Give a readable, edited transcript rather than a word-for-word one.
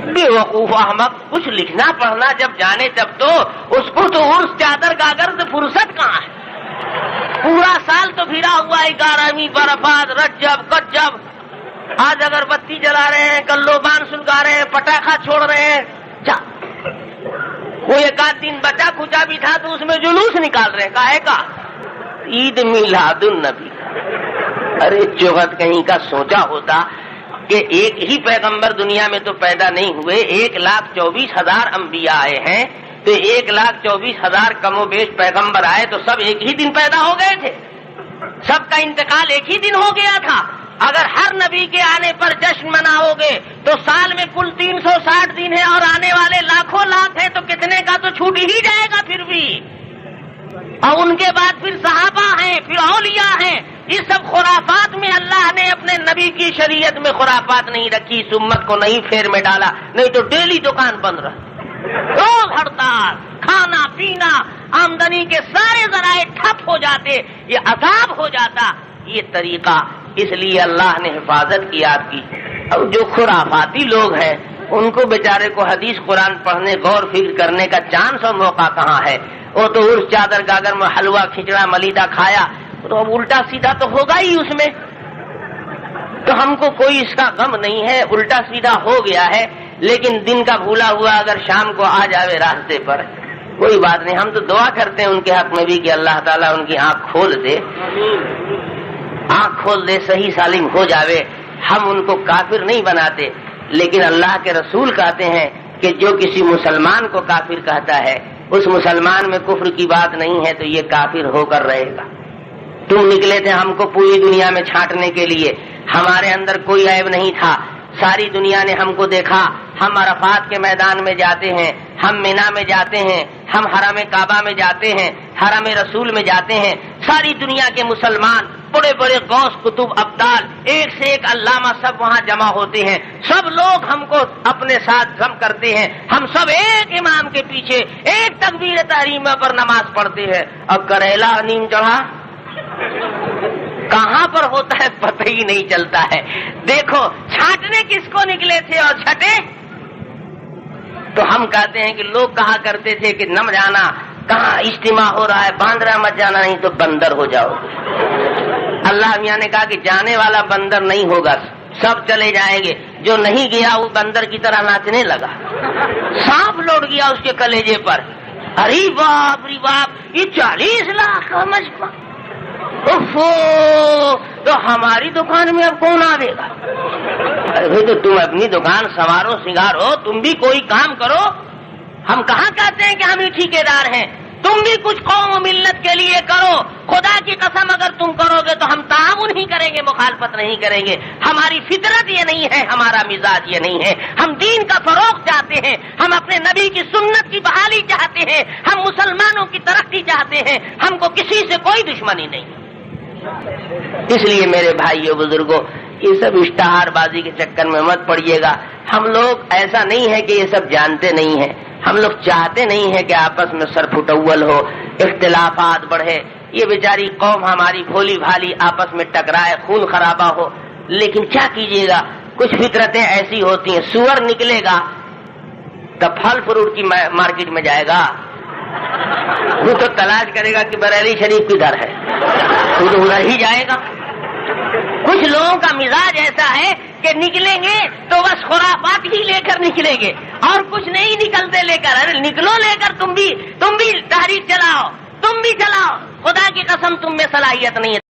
بے وقوف احمق، کچھ لکھنا پڑھنا جب جانے تب تو اس کو تو عرس چادر گاگر سے فرصت کہاں ہے؟ پورا سال تو پھرا ہوا ہے 11ویں برفات رجب کجب، آج اگربتی جلا رہے ہیں، کل لوبان سلگا رہے ہیں، پٹاخہ چھوڑ رہے ہیں، وہ ایک آدھ دن بچا کچا بھی تھا تو اس میں جلوس نکال رہے ہیں، کاہے کا؟ عید میلاد النبی۔ ارے چوہد کہیں کا سوچا ہوتا کہ ایک ہی پیغمبر دنیا میں تو پیدا نہیں ہوئے، 1,24,000 انبیاء آئے ہیں، تو 1,24,000 کم و بیش پیغمبر آئے تو سب ایک ہی دن پیدا ہو گئے تھے، سب کا انتقال ایک ہی دن ہو گیا تھا۔ اگر ہر نبی کے آنے پر جشن مناؤ گے تو سال میں کل 360 دن ہے اور آنے والے لاکھوں لاکھ ہیں، تو کتنے کا تو چھوٹ ہی جائے گا پھر بھی۔ اور ان کے بعد پھر صحابہ ہیں، پھر اولیاء ہیں، اس سب خرافات میں اللہ نے اپنے نبی کی شریعت میں خرافات نہیں رکھی، اس امت کو نہیں پھیر میں ڈالا، نہیں تو ڈیلی دکان بند رہا، روز ہڑتال، کھانا پینا، آمدنی کے سارے ذرائع ٹھپ ہو جاتے، یہ عذاب ہو جاتا یہ طریقہ۔ اس لیے اللہ نے حفاظت کی آپ کی۔ اور جو خرافاتی لوگ ہیں ان کو بیچارے کو حدیث قرآن پڑھنے غور فکر کرنے کا چانس اور موقع کہاں ہے؟ وہ تو عرس چادر گاگر میں حلوہ کھچڑا ملیدہ کھایا تو اب الٹا سیدھا تو ہوگا ہی اس میں، تو ہم کو کوئی اس کا غم نہیں ہے، الٹا سیدھا ہو گیا ہے، لیکن دن کا بھولا ہوا اگر شام کو آ جاوے راستے پر کوئی بات نہیں، ہم تو دعا کرتے ہیں ان کے حق میں بھی کہ اللہ تعالیٰ ان کی آنکھ کھول دے، آنکھ کھول دے، صحیح سالم ہو جاوے۔ ہم ان کو کافر نہیں بناتے، لیکن اللہ کے رسول کہتے ہیں کہ جو کسی مسلمان کو کافر کہتا ہے اس مسلمان میں کفر کی بات نہیں ہے تو یہ کافر ہو کر رہے گا۔ تم نکلے تھے ہم کو پوری دنیا میں چھانٹنے کے لیے، ہمارے اندر کوئی عیب نہیں تھا، ساری دنیا نے ہم کو دیکھا، ہم عرفات کے میدان میں جاتے ہیں، ہم مینا میں جاتے ہیں، ہم حرم کعبہ میں جاتے ہیں، حرم رسول میں جاتے ہیں، ساری دنیا کے مسلمان بڑے بڑے غوث کتب ابدال ایک سے ایک علامہ سب وہاں جمع ہوتے ہیں، سب لوگ ہم کو اپنے ساتھ جم کرتے ہیں، ہم سب ایک امام کے پیچھے ایک تکبیر تحریمہ پر نماز پڑھتے ہیں، اب کریلا نیم چڑھا کہاں پر ہوتا ہے پتہ ہی نہیں چلتا ہے۔ دیکھو چھانٹنے کس کو نکلے تھے اور چھٹے؟ تو ہم کہتے ہیں کہ لوگ کہا کرتے تھے کہ نم جانا کہاں اجتماع ہو رہا ہے، باندرا مت جانا نہیں تو بندر ہو جاؤ۔ اللہ میاں نے کہا کہ جانے والا بندر نہیں ہوگا، سب چلے جائیں گے، جو نہیں گیا وہ بندر کی طرح ناچنے لگا، سانپ لوٹ گیا اس کے کلیجے پر، ارے باپ رے باپ یہ 40 لاکھ کا مجمع، تو ہماری دکان میں اب کون آئے گا؟ ارے تو تم اپنی دکان سنوارو سنگارو، تم بھی کوئی کام کرو، ہم کہاں کہتے ہیں کہ ہم ہی ٹھیکیدار ہیں، تم بھی کچھ قوم و ملت کے لیے کرو، خدا کی قسم اگر تم کرو گے تو ہم تعاون ہی کریں گے، مخالفت نہیں کریں گے، ہماری فطرت یہ نہیں ہے، ہمارا مزاج یہ نہیں ہے، ہم دین کا فروغ چاہتے ہیں، ہم اپنے نبی کی سنت کی بحالی چاہتے ہیں، ہم مسلمانوں کی ترقی چاہتے ہیں، ہم کو کسی سے کوئی دشمنی نہیں۔ اس لیے میرے بھائیوں بزرگوں یہ سب اشتہار بازی کے چکر میں مت پڑیے گا، ہم لوگ ایسا نہیں ہے کہ یہ سب جانتے نہیں ہیں، ہم لوگ چاہتے نہیں ہیں کہ آپس میں سر پھٹول ہو، اختلافات بڑھے، یہ بیچاری قوم ہماری بھولی بھالی آپس میں ٹکرائے، خون خرابہ ہو، لیکن کیا کیجیے گا کچھ فطرتیں ایسی ہوتی ہیں، سور نکلے گا تو پھل فروٹ کی مارکیٹ میں جائے گا، وہ تو تلاش کرے گا کہ بریلی شریف کدھر ہے، وہ تو ادھر ہی جائے گا۔ کچھ لوگوں کا مزاج ایسا ہے کہ نکلیں گے تو بس خرافات ہی لے کر نکلیں گے اور کچھ نہیں نکلتے لے کر، ارے نکلو لے کر، تم بھی تحریک چلاؤ، تم بھی چلاؤ، خدا کی قسم تم میں صلاحیت نہیں ہے۔